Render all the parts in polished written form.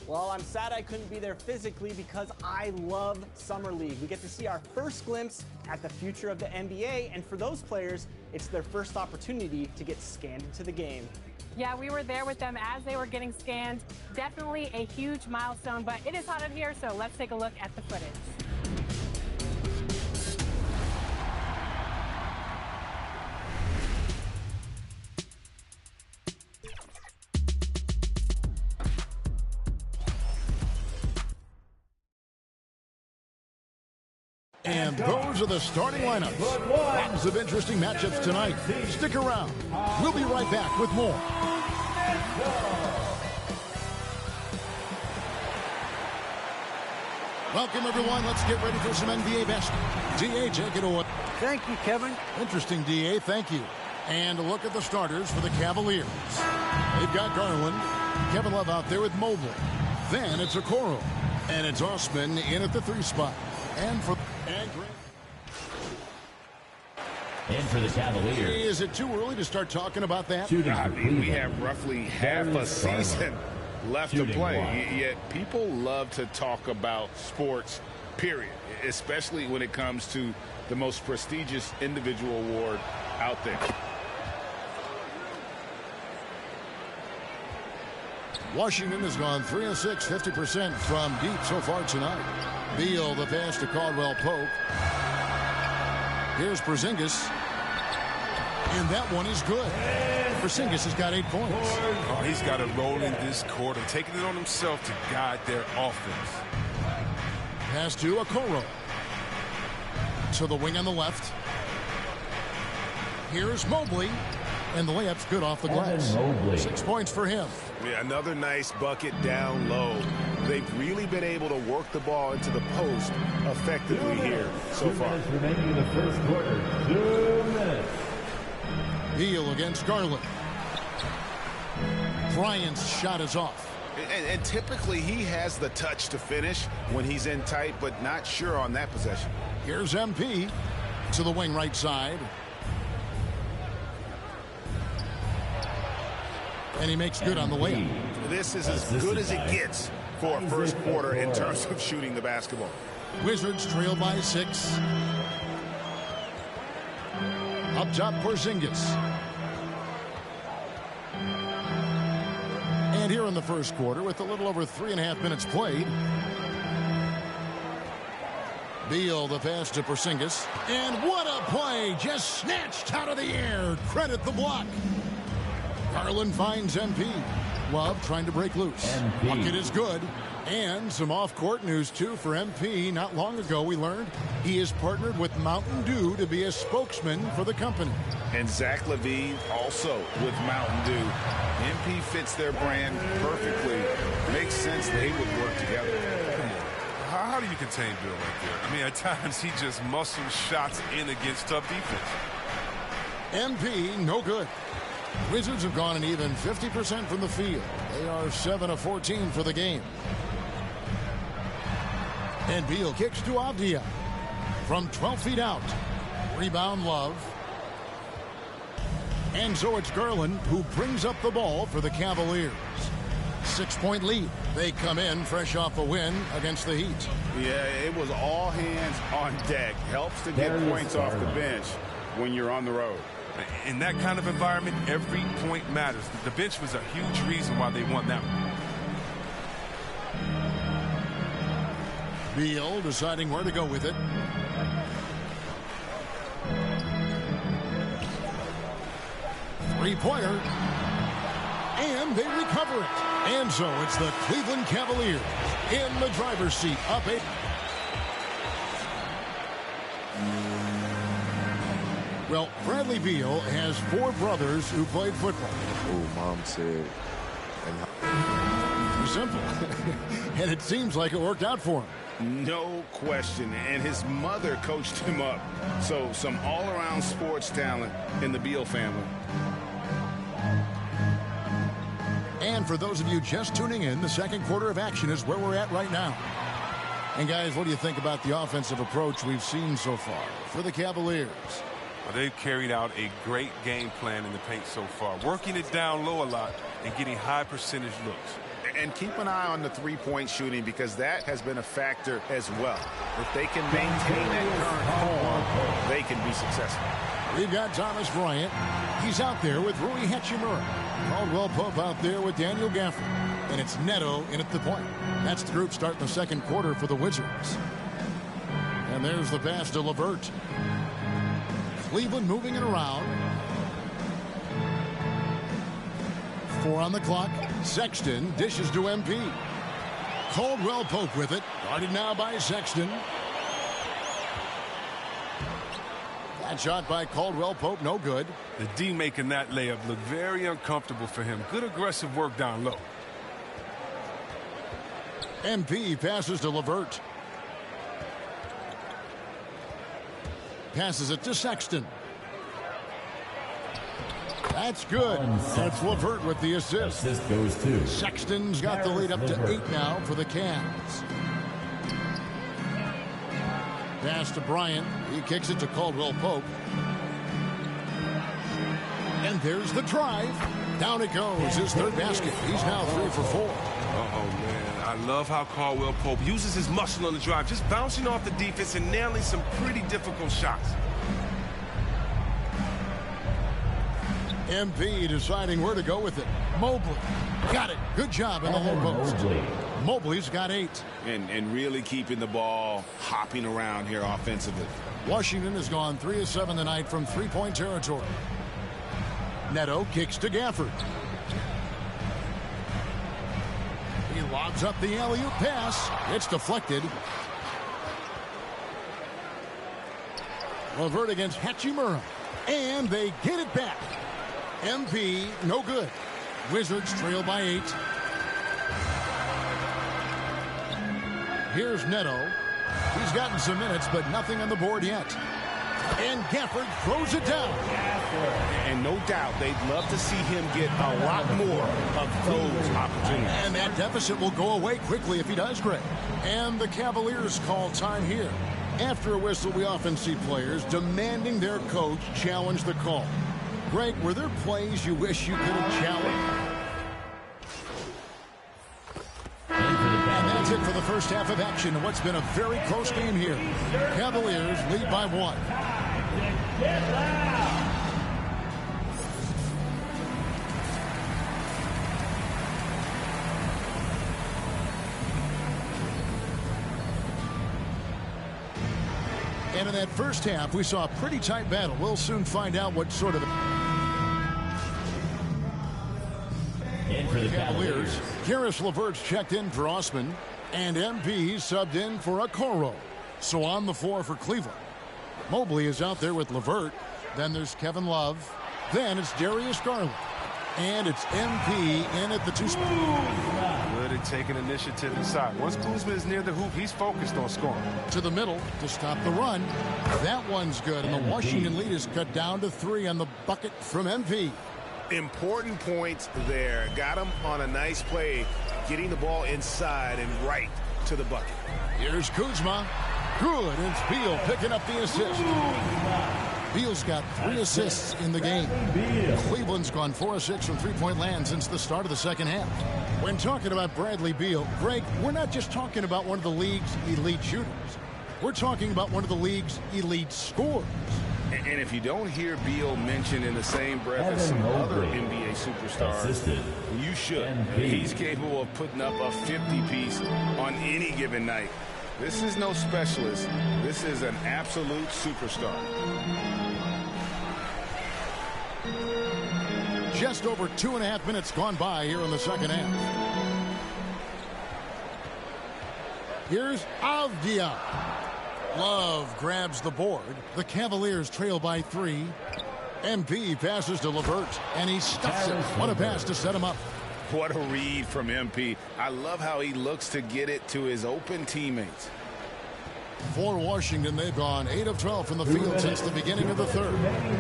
Well, I'm sad I couldn't be there physically because I love Summer League. We get to see our first glimpse at the future of the NBA, and for those players, it's their first opportunity to get scanned into the game. Yeah, we were there with them as they were getting scanned. Definitely a huge milestone, but it is hot in here, so let's take a look at the footage. And those are the starting lineups. Lots of interesting matchups tonight. Stick around. We'll be right back with more. Welcome, everyone. Let's get ready for some NBA basketball. D.A., take it away. Thank you, Kevin. Interesting, D.A., thank you. And a look at the starters for the Cavaliers. They've got Garland, Kevin Love out there with Mobley. Then it's Okoro. And it's Osman in at the 3 spot. And for the Cavaliers. Is it too early to start talking about that? We have roughly half a season left to play, yet people love to talk about sports, period, especially when it comes to the most prestigious individual award out there. Washington has gone 3 of 6, 50% from deep so far tonight. Beal, the pass to Caldwell Pope. Here's Porzingis. And that one is good. Porzingis has got 8 points. Oh, he's got to roll in this quarter, taking it on himself to guide their offense. Pass to Okoro. To the wing on the left. Here's Mobley. And the layup's good off the glass. 6 points for him. Yeah, another nice bucket down low. They've really been able to work the ball into the post effectively here so far. Remaining in the first quarter. 2 minutes. Beal against Garland. Bryant's shot is off. And typically he has the touch to finish when he's in tight, but not sure on that possession. Here's MP to the wing right side. And he makes good on the layup. This is as good as it gets for a first quarter in terms of shooting the basketball. Wizards trail by 6. Up top, Porzingis. And here in the first quarter, with a little over 3.5 minutes played, Beal, the pass to Porzingis. And what a play! Just snatched out of the air. Credit the block. Garland finds MP. Love trying to break loose. Bucket is good. And some off-court news, too, for MP. Not long ago, we learned he is partnered with Mountain Dew to be a spokesman for the company. And Zach LaVine also with Mountain Dew. MP fits their brand perfectly. Makes sense they would work together. How do you contain Bill right there? I mean, at times he just muscles shots in against tough defense. MP, no good. Wizards have gone an even 50% from the field. They are 7 of 14 for the game. And Beal kicks to Avdia from 12 feet out. Rebound Love. And so it's Garland who brings up the ball for the Cavaliers. 6-point lead. They come in fresh off a win against the Heat. Yeah, it was all hands on deck. Helps to get points off the bench when you're on the road. In that kind of environment, every point matters. The bench was a huge reason why they won that one. Beal deciding where to go with it. Three-pointer. And they recover it. And so it's the Cleveland Cavaliers in the driver's seat. Up 8. Well, Bradley Beal has 4 brothers who played football. Oh, Mom said. Simple. And it seems like it worked out for him. No question. And his mother coached him up. So some all-around sports talent in the Beal family. And for those of you just tuning in, the second quarter of action is where we're at right now. And guys, what do you think about the offensive approach we've seen so far for the Cavaliers? Well, they've carried out a great game plan in the paint so far, working it down low a lot and getting high percentage looks. And keep an eye on the three-point shooting because that has been a factor as well. If they can maintain that current form, they can be successful. We've got Thomas Bryant. He's out there with Rui Hachimura. Caldwell Pope out there with Daniel Gafford. And it's Neto in at the point. That's the group starting the second quarter for the Wizards. And there's the pass to LeVert. Cleveland moving it around. 4 on the clock. Sexton dishes to MP. Caldwell Pope with it. Guarded now by Sexton. That shot by Caldwell Pope, no good. The D making that layup look very uncomfortable for him. Good aggressive work down low. MP passes to LeVert. Passes it to Sexton. That's good. That's LeVert with the assist. Assist goes to Sexton's got the lead up to 8 now for the Cavs. Pass to Bryant. He kicks it to Caldwell Pope. And there's the drive. Down it goes. His third basket. He's now 3 for 4. Oh, man. I love how Caldwell Pope uses his muscle on the drive, just bouncing off the defense and nailing some pretty difficult shots. MP deciding where to go with it. Mobley got it. Good job in the low post. Mobley's got 8. And really keeping the ball hopping around here offensively. Washington has gone 3 of 7 tonight from three-point territory. Neto kicks to Gafford. He lobs up the alley-oop pass. It's deflected. LeVert against Hachimura. And they get it back. MP, no good. Wizards trail by 8. Here's Neto. He's gotten some minutes, but nothing on the board yet. And Gafford throws it down. And no doubt, they'd love to see him get a lot more of those opportunities. And that deficit will go away quickly if he does, Greg. And the Cavaliers call time here. After a whistle, we often see players demanding their coach challenge the call. Greg, were there plays you wish you could have challenged? And that's it for the first half of action in what's been a very close game here. Cavaliers lead by 1. And in that first half, we saw a pretty tight battle. We'll soon find out what sort of... in for the Cavaliers. Karis LeVert's checked in for Osman, and MP subbed in for Okoro. So on the floor for Cleveland. Mobley is out there with LeVert. Then there's Kevin Love. Then it's Darius Garland. And it's MP in at the 2 spot. Good at taking initiative inside. Once Kuzma is near the hoop, he's focused on scoring. To the middle to stop the run. That one's good, and the Washington lead is cut down to 3 on the bucket from MP. Important points there. Got him on a nice play, getting the ball inside and right to the bucket. Here's Kuzma. Good. It's Beal picking up the assist. Beal's got 3 assists in the game. Cleveland's gone 4 of 6 from three-point land since the start of the second half. When talking about Bradley Beal, Greg, we're not just talking about one of the league's elite shooters. We're talking about one of the league's elite scorers. And if you don't hear Beal mentioned in the same breath as some other NBA superstars, you should. He's capable of putting up a 50-piece on any given night. This is no specialist. This is an absolute superstar. Just over 2.5 minutes gone by here in the second half. Here's Avdia. Love grabs the board. The Cavaliers trail by 3. MP passes to LeVert, and he stuffs it. What a pass to set him up. What a read from MP. I love how he looks to get it to his open teammates. For Washington, they've gone 8 of 12 from the field since the beginning of the third.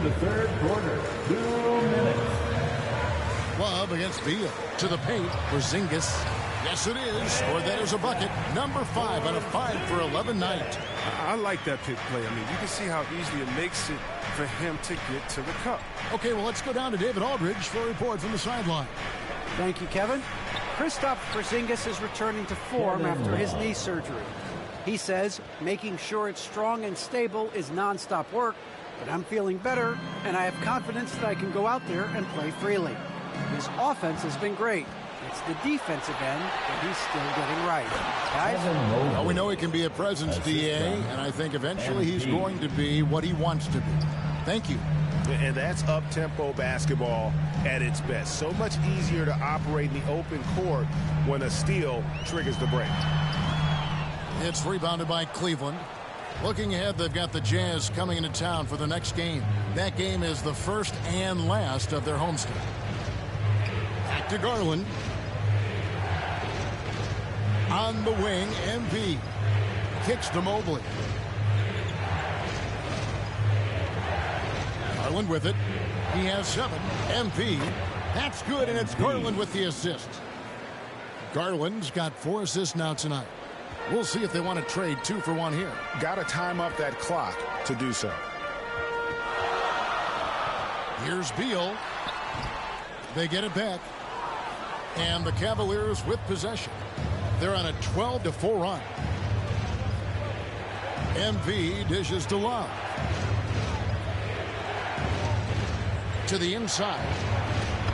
The third quarter, 2 minutes. Love against Beal. To the paint for Zingis. Yes, it is. Scored that as a bucket. Number 5 on a 5 for 11 night. I like that pick play. I mean, you can see how easily it makes it for him to get to the cup. Okay, well, let's go down to David Aldridge for a report from the sideline. Thank you, Kevin. Kristaps Porzingis is returning to form after his knee surgery. He says making sure it's strong and stable is nonstop work, but I'm feeling better, and I have confidence that I can go out there and play freely. His offense has been great. It's the defensive end that he's still getting right. Guys? Well, we know he can be a presence, DA, and I think eventually he's going to be what he wants to be. Thank you. And that's up-tempo basketball at its best. So much easier to operate in the open court when a steal triggers the break. It's rebounded by Cleveland. Looking ahead, they've got the Jazz coming into town for the next game. That game is the first and last of their homestand. Back to Garland. On the wing, MP. Kicks to Mobley. Garland with it. He has 7. MP. That's good, and it's Garland with the assist. Garland's got 4 assists now tonight. We'll see if they want to trade 2 for 1 here. Got to time up that clock to do so. Here's Beal. They get it back. And the Cavaliers with possession. They're on a 12-4 run. MP dishes to Love. To the inside.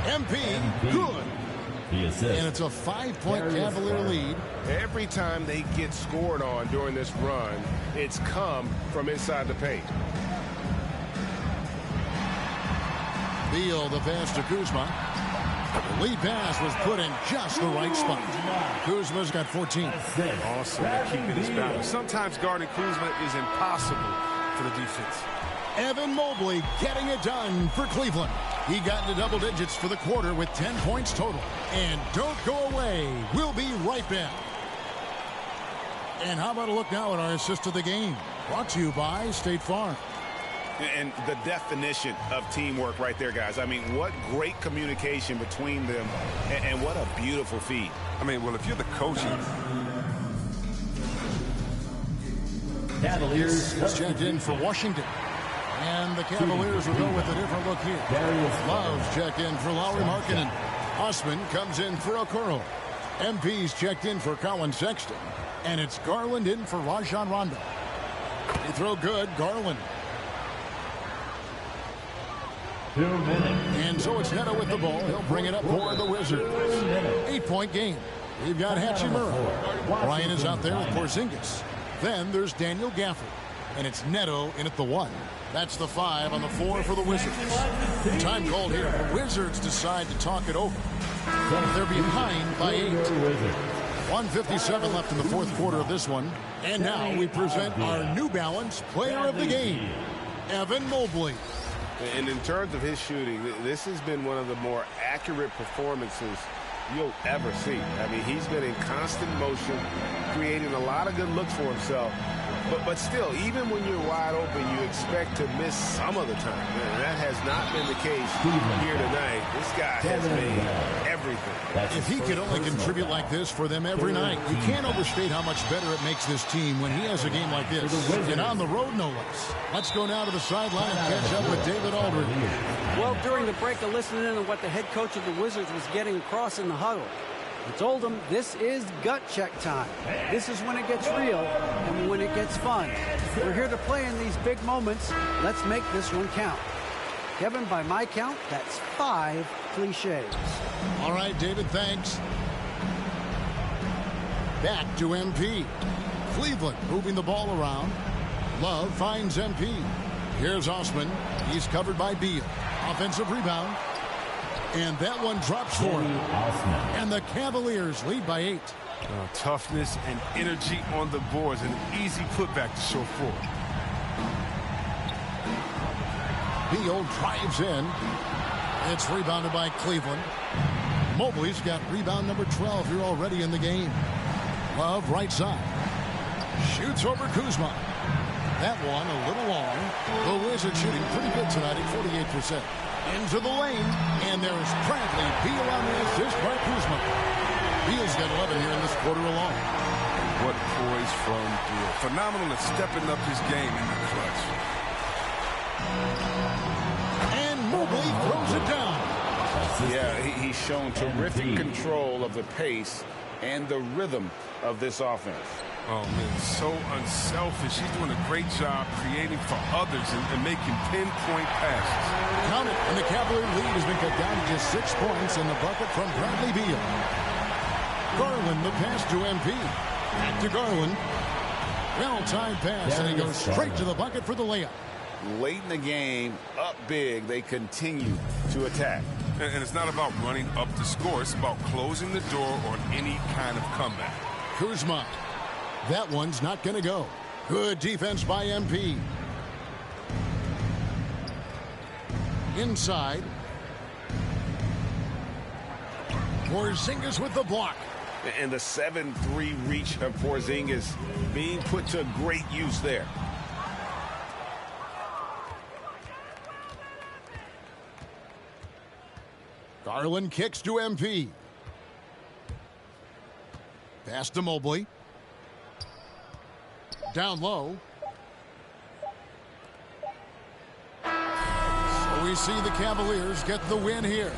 MP, good. And it's a 5-point Cavalier lead. Every time they get scored on during this run, it's come from inside the paint. Beal, the pass to Kuzma. The lead pass was put in just the right spot. Kuzma's got 14. Awesome at keeping his balance. Sometimes guarding Kuzma is impossible for the defense. Evan Mobley getting it done for Cleveland. He got into double digits for the quarter with 10 points total. And don't go away. We'll be right back. And how about a look now at our assist of the game? Brought to you by State Farm. And the definition of teamwork right there, guys. I mean, what great communication between them, and what a beautiful feed. I mean, well, if you're the coach... Cavaliers It's checked in for Washington. And the Cavaliers will go with a different look here. Love's checked in for Lauri Markkanen. Osman comes in for Okoro. MP's checked in for Colin Sexton. And it's Garland in for Rajon Rondo. They throw good, Garland. 2 minutes. And so it's Neto with the ball. He'll bring it up for the Wizards. 8-point game. We've got Hachimura. Ryan is out there with Porzingis. Then there's Daniel Gafford. And it's Neto in at the 1. That's the 5 on the 4 for the Wizards. Time called here. The Wizards decide to talk it over. They're behind by 8. 1:57 left in the fourth quarter of this one. And now we present our New Balance player of the game, Evan Mobley. And in terms of his shooting, this has been one of the more accurate performances you'll ever see. I mean, he's been in constant motion, creating a lot of good looks for himself. But still, even when you're wide open, you expect to miss some of the time. And that has not been the case here tonight. This guy has made everything. If he could only contribute like this for them every night, you can't overstate how much better it makes this team when he has a game like this. And on the road, no less. Let's go now to the sideline and catch up with David Aldridge. Well, during the break, I listened in on what the head coach of the Wizards was getting across in the huddle. He told them this is gut check time. This is when it gets real and when it gets fun. We're here to play in these big moments. Let's make this one count. Kevin, by my count, that's 5 cliches. All right, David, thanks. Back to MP. Cleveland moving the ball around. Love finds MP. Here's Osman. He's covered by Beal. Offensive rebound. And that one drops for him. And the Cavaliers lead by 8. Toughness and energy on the boards. An easy putback to show forward. Beal drives in. It's rebounded by Cleveland. Mobley's got rebound number 12 here already in the game. Love right side. Shoots over Kuzma. That one a little long. The Wizards shooting pretty good tonight at 48%. Into the lane, and there's Bradley Beal on the assist by Kuzma. Beal's got 11 here in this quarter alone. What poise from Beal. Phenomenal at stepping up his game in the clutch. And Mobley throws it down. Yeah, he's shown terrific control of the pace and the rhythm of this offense. Oh, man, so unselfish. He's doing a great job creating for others and making pinpoint passes. Count it, and the Cavalier lead has been cut down to just 6 points in the bucket from Bradley Beal. Garland, the pass to MP. Back to Garland. Well-timed pass, and he goes straight to the bucket for the layup. Late in the game, up big, they continue to attack. And it's not about running up the score. It's about closing the door on any kind of comeback. Kuzma. That one's not going to go. Good defense by MP. Inside. Porzingis with the block. And the 7-3 reach of Porzingis being put to great use there. Garland kicks to MP. Pass to Mobley. Down low. So we see the Cavaliers get the win here.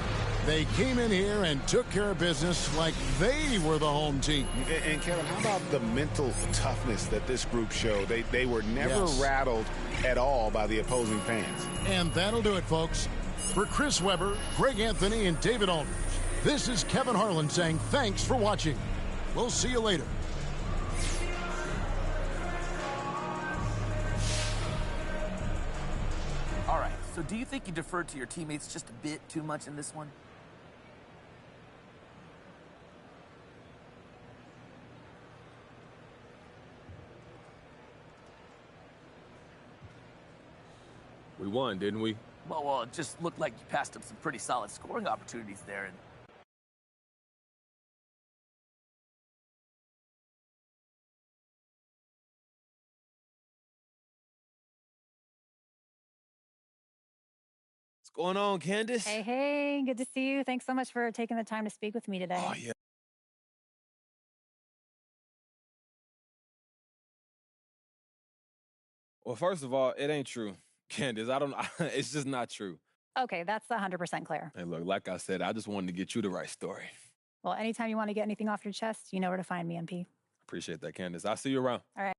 They came in here and took care of business like they were the home team. And Kevin, how about the mental toughness that this group showed? They were never rattled at all by the opposing fans. And that'll do it, folks. For Chris Webber, Greg Anthony, and David Aldridge, this is Kevin Harlan saying thanks for watching. We'll see you later. All right, so do you think you deferred to your teammates just a bit too much in this one? We won, didn't we? Well, it just looked like you passed up some pretty solid scoring opportunities there. And What's going on, Candace? Hey, hey, good to see you. Thanks so much for taking the time to speak with me today. Oh, yeah. Well, first of all, it ain't true. Candace, it's just not true. Okay, that's 100% clear. Hey, look, like I said, I just wanted to get you the right story. Well, anytime you want to get anything off your chest, you know where to find me, MP. Appreciate that, Candace. I'll see you around. All right.